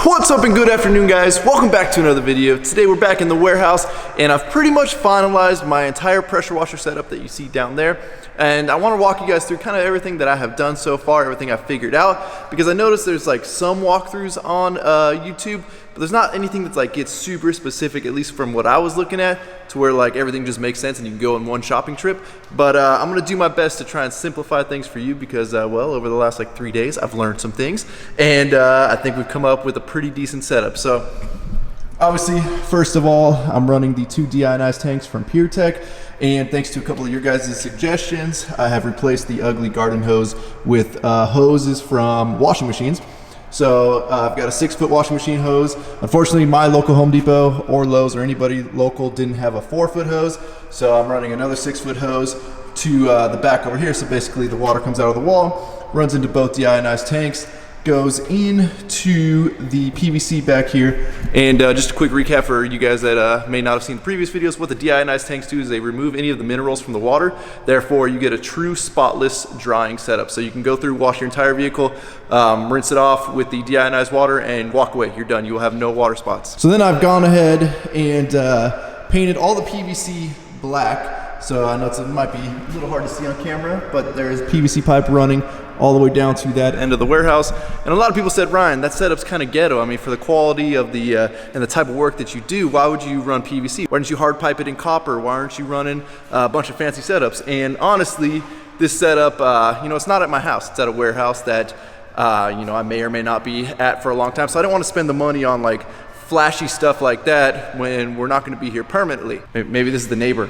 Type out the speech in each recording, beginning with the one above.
What's up and good afternoon, guys? Welcome back to another video. Today we're back in the warehouse and I've pretty much finalized my entire pressure washer setup that you see down there. And I want to walk you guys through kind of everything that I have done so far, everything I've figured out, because I noticed there's like some walkthroughs on YouTube, but there's not anything that's like gets super specific, at least from what I was looking at, to where like everything just makes sense and you can go in one shopping trip. But I'm gonna do my best to try and simplify things for you because well, over the last like 3 days I've learned some things, and I think we've come up with a pretty decent setup. So obviously, first of all, I'm running the 2 Deionized tanks from PureTech, and thanks to a couple of your guys' suggestions, I have replaced the ugly garden hose with hoses from washing machines. So I've got a 6-foot washing machine hose. Unfortunately, my local Home Depot or Lowe's or anybody local didn't have a 4-foot hose, so I'm running another 6-foot hose to the back over here. So basically the water comes out of the wall, runs into both deionized tanks, goes into the PVC back here. And just a quick recap for you guys that may not have seen the previous videos, what the deionized tanks do is they remove any of the minerals from the water. Therefore, you get a true spotless drying setup. So you can go through, wash your entire vehicle, rinse it off with the deionized water, and walk away. You're done. You will have no water spots. So then I've gone ahead and painted all the PVC black. So I know it might be a little hard to see on camera, but there's PVC pipe running all the way down to that end of the warehouse. And a lot of people said, Ryan, that setup's kind of ghetto. I mean, for the quality of the and the type of work that you do, why would you run PVC? Why didn't you hard pipe it in copper? Why aren't you running a bunch of fancy setups? And honestly, this setup, you know, it's not at my house. It's at a warehouse that, you know, I may or may not be at for a long time. So I don't want to spend the money on like flashy stuff like that when we're not going to be here permanently. Maybe this is the neighbor.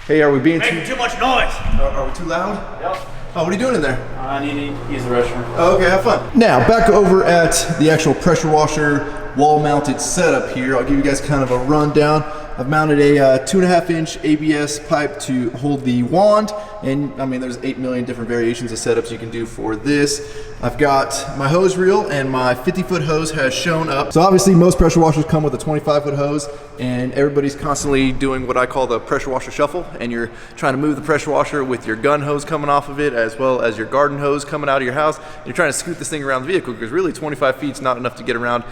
Hey, are we being too much noise? Are we too loud? Yep. Oh, what are you doing in there? I need to use the restroom. Oh, okay, have fun. Now, back over at the actual pressure washer wall-mounted setup here, I'll give you guys kind of a rundown. I've mounted a 2.5-inch ABS pipe to hold the wand, and I mean, there's 8 million different variations of setups you can do for this. I've got my hose reel, and my 50-foot hose has shown up. So obviously, most pressure washers come with a 25-foot hose, and everybody's constantly doing what I call the pressure washer shuffle, and you're trying to move the pressure washer with your gun hose coming off of it, as well as your garden hose coming out of your house. You're trying to scoot this thing around the vehicle, because really 25 feet is not enough to get around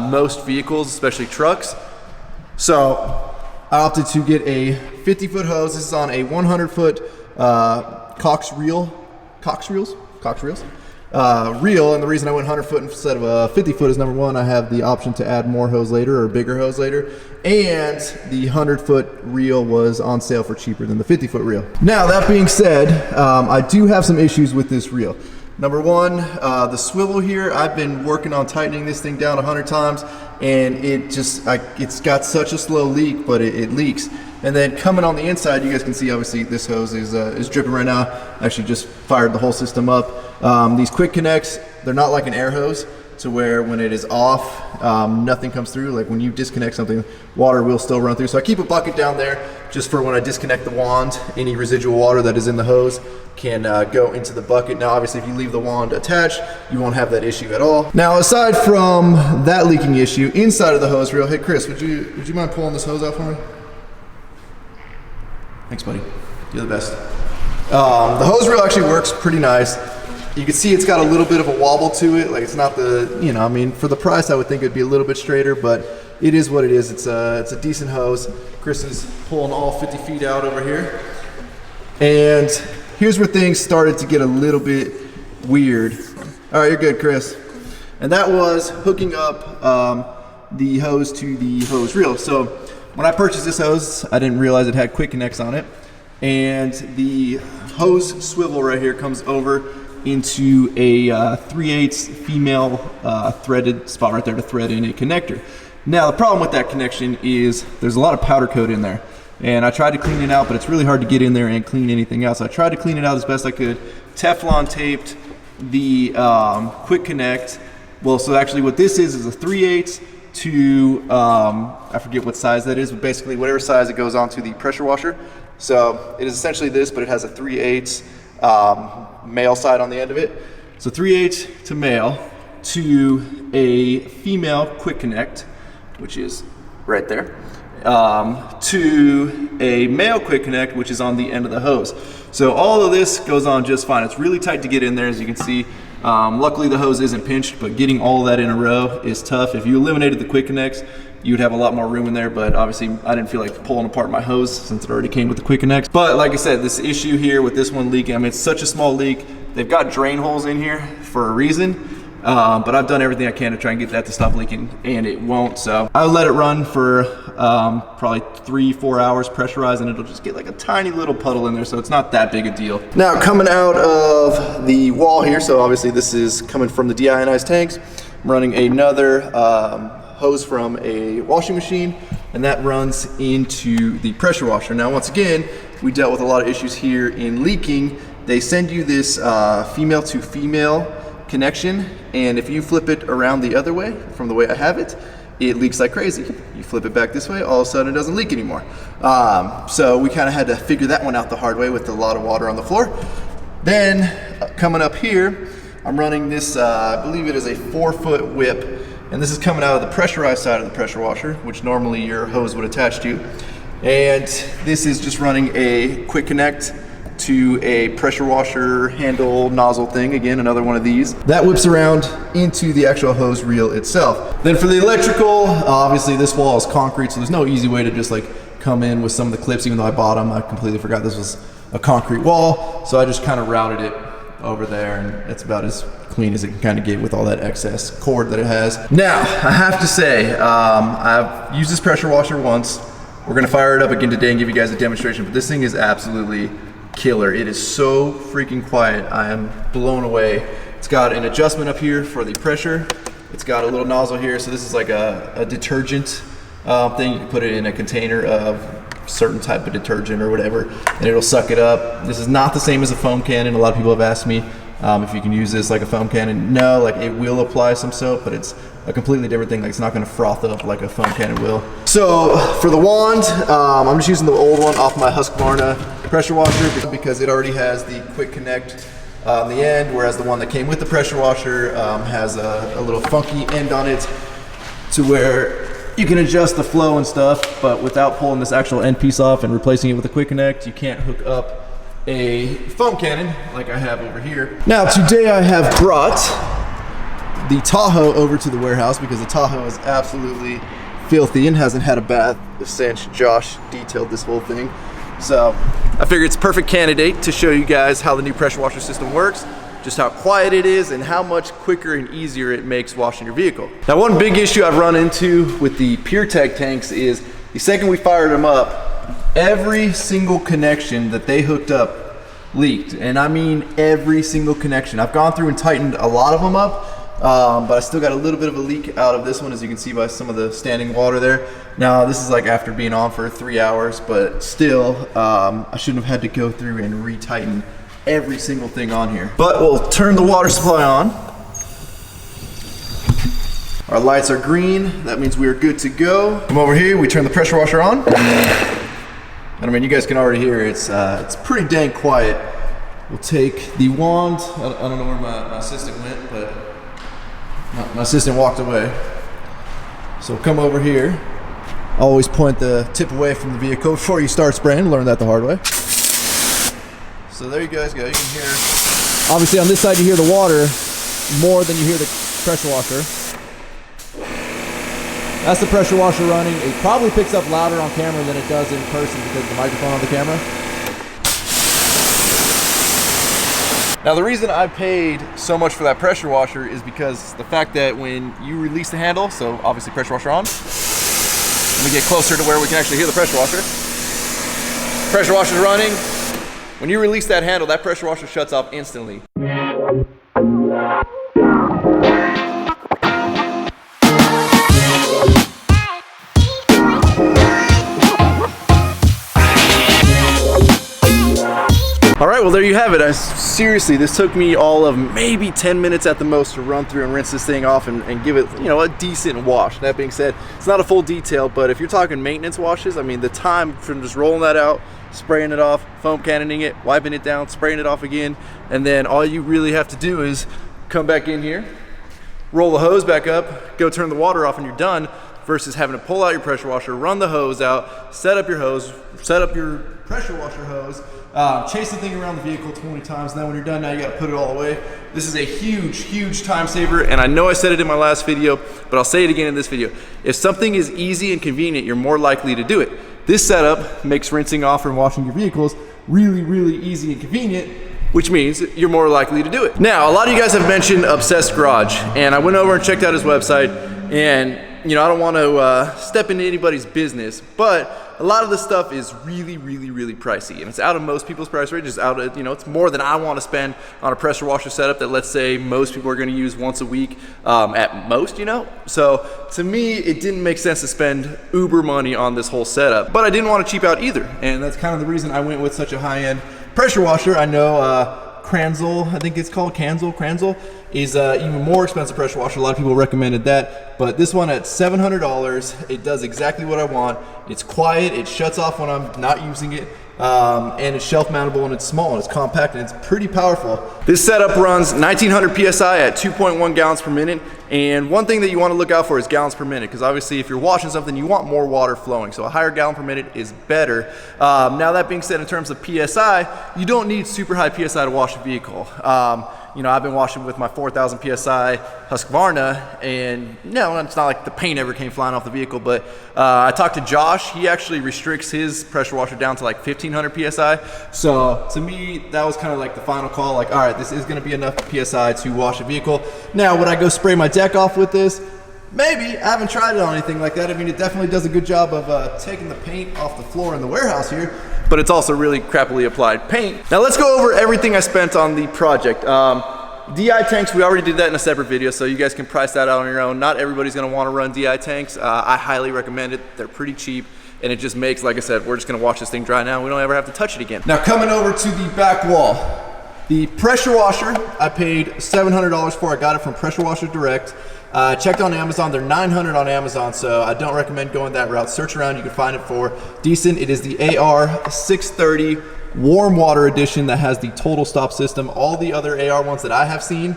most vehicles, especially trucks. So I opted to get a 50-foot hose. This is on a 100-foot Cox reels reel, and the reason I went 100-foot instead of a 50-foot is, number one, I have the option to add more hose later, or bigger hose later, and the 100-foot reel was on sale for cheaper than the 50-foot reel. Now, that being said, I do have some issues with this reel. Number one, the swivel here, I've been working on tightening this thing down 100 times, and it's got such a slow leak, but it leaks. And then coming on the inside, you guys can see, obviously, this hose is dripping right now. I actually just fired the whole system up. These quick connects, they're not like an air hose, to where when it is off, nothing comes through. Like when you disconnect something, water will still run through. So I keep a bucket down there just for when I disconnect the wand. Any residual water that is in the hose can go into the bucket. Now, obviously, if you leave the wand attached, you won't have that issue at all. Now, aside from that leaking issue, inside of the hose reel, hey Chris, would you mind pulling this hose out for me? Thanks, buddy. You're the best. The hose reel actually works pretty nice. You can see it's got a little bit of a wobble to it. Like, it's not the, you know, I mean, for the price, I would think it'd be a little bit straighter, but it is what it is. It's a decent hose. Chris is pulling all 50 feet out over here. And here's where things started to get a little bit weird. All right, you're good, Chris. And that was hooking up the hose to the hose reel. So when I purchased this hose, I didn't realize it had quick connects on it. And the hose swivel right here comes over into a 3/8 female threaded spot right there to thread in a connector. Now, the problem with that connection is there's a lot of powder coat in there. And I tried to clean it out, but it's really hard to get in there and clean anything else. So I tried to clean it out as best I could. Teflon taped the quick connect. Well, so actually what this is a 3/8 to, I forget what size that is, but basically whatever size it goes onto the pressure washer. So it is essentially this, but it has a 3/8 male side on the end of it. So 3/8 to male to a female quick connect, which is right there, to a male quick connect, which is on the end of the hose. So all of this goes on just fine. It's really tight to get in there, as you can see. Luckily the hose isn't pinched, but getting all that in a row is tough. If you eliminated the quick connects, you would have a lot more room in there, but obviously I didn't feel like pulling apart my hose since it already came with the quick connects. But like I said, this issue here with this one leaking, I mean, it's such a small leak. They've got drain holes in here for a reason, but I've done everything I can to try and get that to stop leaking, and it won't. So I'll let it run for probably 3-4 hours pressurized, and it'll just get like a tiny little puddle in there, so it's not that big a deal. Now coming out of the wall here, so obviously this is coming from the Deionized Tanks. I'm running another hose from a washing machine, and that runs into the pressure washer. Now once again, we dealt with a lot of issues here in leaking. They send you this female to female connection, and if you flip it around the other way from the way I have it, it leaks like crazy. You flip it back this way, all of a sudden it doesn't leak anymore. So we kind of had to figure that one out the hard way with a lot of water on the floor. Then coming up here, I'm running this, I believe it is a 4-foot whip, and this is coming out of the pressurized side of the pressure washer, which normally your hose would attach to. And this is just running a quick connect to a pressure washer handle nozzle thing. Again, another one of these. That whips around into the actual hose reel itself. Then for the electrical, obviously this wall is concrete, so there's no easy way to just like come in with some of the clips, even though I bought them. I completely forgot this was a concrete wall, so I just kind of routed it over there, and it's about as clean as it can kind of get with all that excess cord that it has. Now, I have to say, I've used this pressure washer once. We're gonna fire it up again today and give you guys a demonstration, but this thing is absolutely killer. It is so freaking quiet. I am blown away. It's got an adjustment up here for the pressure. It's got a little nozzle here, so this is like a detergent thing. You can put it in a container of certain type of detergent or whatever, and it'll suck it up. This is not the same as a foam cannon. A lot of people have asked me if you can use this like a foam cannon. No, like it will apply some soap, but it's a completely different thing. Like it's not gonna froth up like a foam cannon will. So for the wand, I'm just using the old one off my Husqvarna pressure washer because it already has the quick connect on the end, whereas the one that came with the pressure washer has a little funky end on it to where you can adjust the flow and stuff, but without pulling this actual end piece off and replacing it with a quick connect, you can't hook up a foam cannon like I have over here. Now today I have brought the Tahoe over to the warehouse because the Tahoe is absolutely filthy and hasn't had a bath since Josh detailed this whole thing. So I figured it's a perfect candidate to show you guys how the new pressure washer system works, just how quiet it is and how much quicker and easier it makes washing your vehicle. Now one big issue I've run into with the PureTech tanks is the second we fired them up, every single connection that they hooked up leaked. And I mean every single connection. I've gone through and tightened a lot of them up, but I still got a little bit of a leak out of this one, as you can see by some of the standing water there. Now this is like after being on for 3 hours, but still I shouldn't have had to go through and re-tighten every single thing on here. But we'll turn the water supply on. Our lights are green, that means we are good to go. Come over here, we turn the pressure washer on. And I mean, you guys can already hear it's pretty dang quiet. We'll take the wand. I don't know where my assistant went, but my assistant walked away. So come over here. Always point the tip away from the vehicle before you start spraying. Learn that the hard way. So there you guys go. You can hear. Obviously on this side you hear the water more than you hear the pressure washer. That's the pressure washer running. It probably picks up louder on camera than it does in person because of the microphone on the camera. Now the reason I paid so much for that pressure washer is because the fact that when you release the handle, so obviously pressure washer on, let me get closer to where we can actually hear the pressure washer. Pressure washer's running. When you release that handle, that pressure washer shuts off instantly. All right, well there you have it. Seriously, this took me all of maybe 10 minutes at the most to run through and rinse this thing off and give it, you know, a decent wash. That being said, it's not a full detail, but if you're talking maintenance washes, I mean, the time from just rolling that out, spraying it off, foam cannoning it, wiping it down, spraying it off again, and then all you really have to do is come back in here, roll the hose back up, go turn the water off, and you're done, versus having to pull out your pressure washer, run the hose out, set up your hose, set up your pressure washer hose, chase the thing around the vehicle 20 times, and then when you're done, now you gotta put it all away. This is a huge, huge time saver, and I know I said it in my last video, but I'll say it again in this video. If something is easy and convenient, you're more likely to do it. This setup makes rinsing off and washing your vehicles really, really easy and convenient, which means you're more likely to do it. Now, a lot of you guys have mentioned Obsessed Garage, and I went over and checked out his website, and you know, I don't want to step into anybody's business, but a lot of this stuff is really, really, really pricey, and it's out of most people's price range. It's out of, you know, it's more than I want to spend on a pressure washer setup that, let's say, most people are going to use once a week at most, you know. So to me, it didn't make sense to spend uber money on this whole setup, but I didn't want to cheap out either, and that's kind of the reason I went with such a high-end pressure washer. I know Kranzel, I think it's called Kranzel is even more expensive pressure washer. A lot of people recommended that, but this one at $700, it does exactly what I want. It's quiet, it shuts off when I'm not using it, and it's shelf mountable, and it's small, and it's compact, and it's pretty powerful. This setup runs 1900 PSI at 2.1 gallons per minute, and one thing that you want to look out for is gallons per minute, because obviously if you're washing something, you want more water flowing, so a higher gallon per minute is better. Now that being said, in terms of PSI, you don't need super high PSI to wash a vehicle. You know, I've been washing with my 4,000 PSI Husqvarna, and no, it's not like the paint ever came flying off the vehicle, but I talked to Josh. He actually restricts his pressure washer down to like 1,500 PSI. So to me, that was kind of like the final call, like, all right, this is gonna be enough PSI to wash a vehicle. Now, would I go spray my deck off with this? Maybe. I haven't tried it on anything like that. I mean, it definitely does a good job of taking the paint off the floor in the warehouse here, but it's also really crappily applied paint. Now let's go over everything I spent on the project. DI tanks, we already did that in a separate video, so you guys can price that out on your own. Not everybody's gonna wanna run DI tanks. I highly recommend it. They're pretty cheap, and it just makes, like I said, we're just gonna watch this thing dry now. We don't ever have to touch it again. Now coming over to the back wall. The pressure washer, I paid $700 for. I got it from Pressure Washer Direct. Checked on Amazon, they're $900 on Amazon, so I don't recommend going that route. Search around, you can find it for decent. It is the AR630 warm water edition that has the total stop system. All the other AR ones that I have seen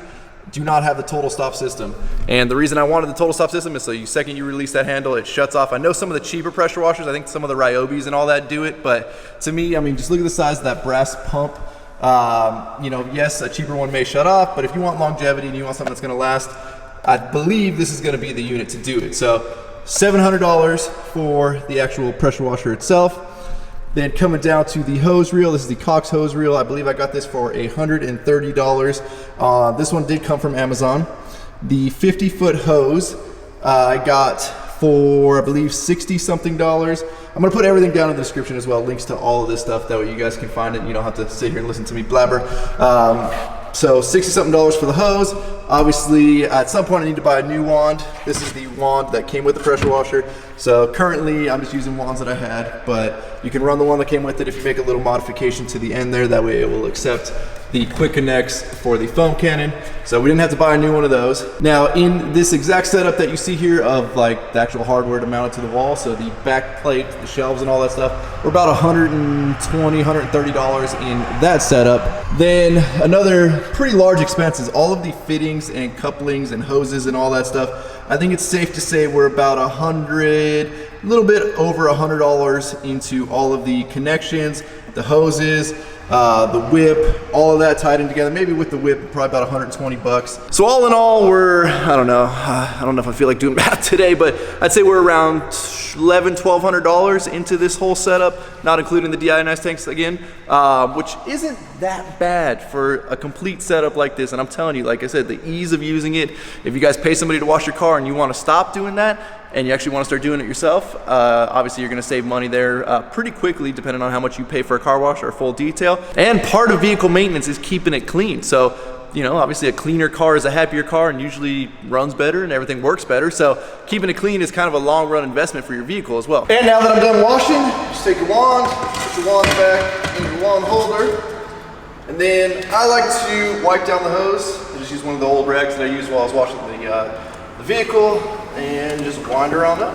do not have the total stop system. And the reason I wanted the total stop system is so the second you release that handle, it shuts off. I know some of the cheaper pressure washers, I think some of the Ryobis and all that do it, but to me, I mean, just look at the size of that brass pump. You know, yes, a cheaper one may shut off, but if you want longevity and you want something that's gonna last, I believe this is gonna be the unit to do it. So $700 for the actual pressure washer itself. Then coming down to the hose reel, this is the Cox hose reel. I believe I got this for $130. This one did come from Amazon. The 50-foot hose I got for, I believe, $60-something. I'm gonna put everything down in the description as well, links to all of this stuff, that way you guys can find it and you don't have to sit here and listen to me blabber. So $60-something for the hose. Obviously, at some point I need to buy a new wand. This is the wand that came with the pressure washer. So currently I'm just using wands that I had, but you can run the one that came with it if you make a little modification to the end there. That way it will accept the quick connects for the foam cannon. So we didn't have to buy a new one of those. Now in this exact setup that you see here of like the actual hardware to mount it to the wall, so the back plate, the shelves and all that stuff, we're about $120, $130 in that setup. Then another pretty large expense is all of the fittings and couplings and hoses and all that stuff. I think it's safe to say we're about a little bit over $100 into all of the connections, the hoses, the whip, all of that tied in together. Maybe with the whip, probably about 120 bucks. So all in all, we're, I don't know if I feel like doing math today, but I'd say we're around $1,200 into this whole setup, not including the Deionized tanks again, which isn't that bad for a complete setup like this. And I'm telling you, like I said, the ease of using it, if you guys pay somebody to wash your car and you want to stop doing that, and you actually want to start doing it yourself, obviously you're going to save money there pretty quickly, depending on how much you pay for a car wash or a full detail. And part of vehicle maintenance is keeping it clean. So, you know, obviously a cleaner car is a happier car and usually runs better and everything works better. So keeping it clean is kind of a long run investment for your vehicle as well. And now that I'm done washing, just take your wand, put your wand back in your wand holder. And then I like to wipe down the hose. I just use one of the old rags that I used while I was washing the vehicle, and just wind her on up.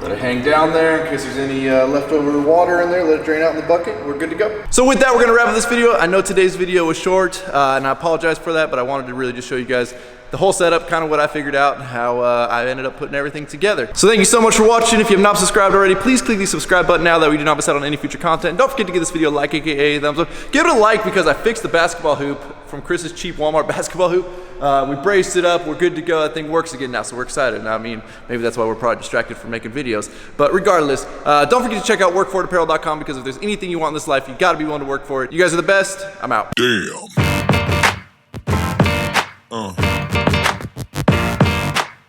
Let it hang down there in case there's any leftover water in there. Let it drain out in the bucket. We're good to go. So with that, we're gonna wrap up this video. I know today's video was short, and I apologize for that, but I wanted to really just show you guys the whole setup, kind of what I figured out, and how I ended up putting everything together. So thank you so much for watching. If you have not subscribed already, please click the subscribe button now that we do not miss out on any future content. And don't forget to give this video a like, aka a thumbs up. Give it a like because I fixed the basketball hoop from Chris's cheap Walmart basketball hoop. We braced it up, we're good to go. That thing works again now, so we're excited. Now, I mean, maybe that's why we're probably distracted from making videos. But regardless, don't forget to check out workforitapparel.com because if there's anything you want in this life, you gotta be willing to work for it. You guys are the best. I'm out. Damn.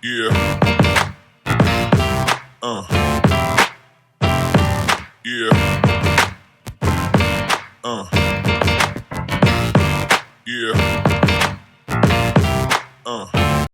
Yeah. Yeah.